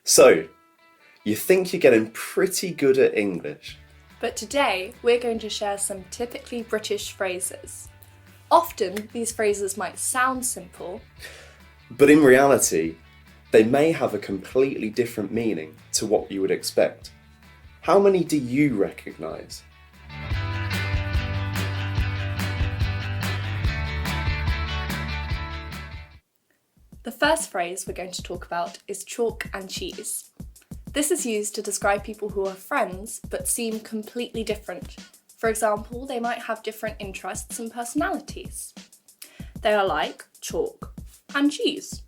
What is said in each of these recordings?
So, you think you're getting pretty good at English. But today, we're going to share some typically British phrases. Often, these phrases might sound simple, but in reality, they may have a completely different meaning to what you would expect. How many do you recognise? The first phrase we're going to talk about is chalk and cheese. This is used to describe people who are friends but seem completely different. For example, they might have different interests and personalities. They are like chalk and cheese.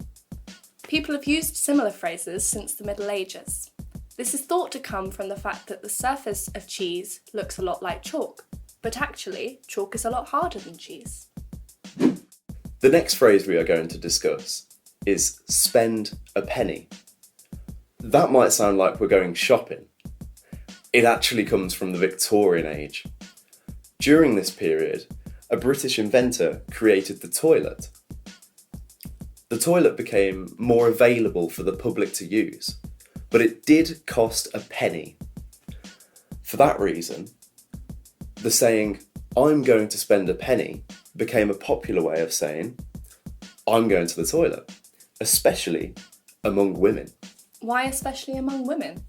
People have used similar phrases since the Middle Ages. This is thought to come from the fact that the surface of cheese looks a lot like chalk, but actually, chalk is a lot harder than cheese. The next phrase we are going to discuss is spend a penny. That might sound like we're going shopping. It actually comes from the Victorian age. During this period, a British inventor created the toilet. The toilet became more available for the public to use, but it did cost a penny. For that reason, the saying, "I'm going to spend a penny," became a popular way of saying, "I'm going to the toilet," especially among women. Why especially among women?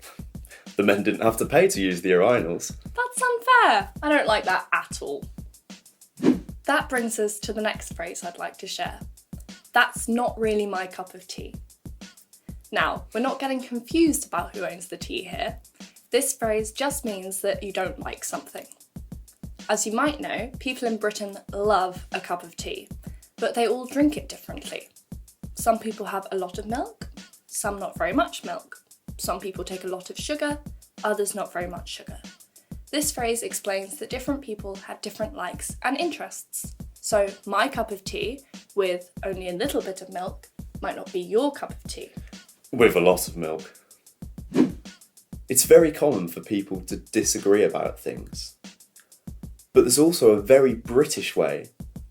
The men didn't have to pay to use the urinals. That's unfair. I don't like that at all. That brings us to the next phrase I'd like to share. That's not really my cup of tea. Now, we're not getting confused about who owns the tea here. This phrase just means that you don't like something. As you might know, people in Britain love a cup of tea, but they all drink it differently. Some people have a lot of milk, some not very much milk. Some people take a lot of sugar, others not very much sugar. This phrase explains that different people have different likes and interests. So my cup of tea, with only a little bit of milk, might not be your cup of tea. With a lot of milk. It's very common for people to disagree about things. But there's also a very British way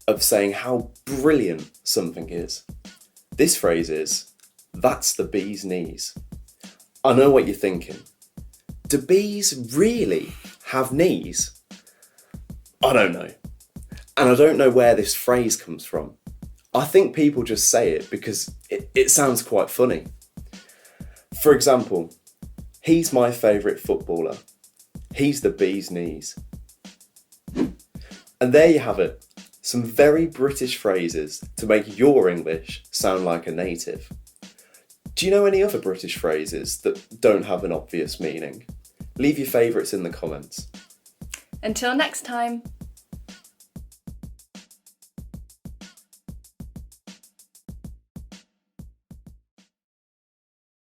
of saying how brilliant something is. This phrase is, "That's the bee's knees." I know what you're thinking. Do bees really have knees? I don't know. And I don't know where this phrase comes from. I think people just say it because it sounds quite funny. For example, he's my favourite footballer. He's the bee's knees. And there you have it. Some very British phrases to make your English sound like a native. Do you know any other British phrases that don't have an obvious meaning? Leave your favourites in the comments. Until next time.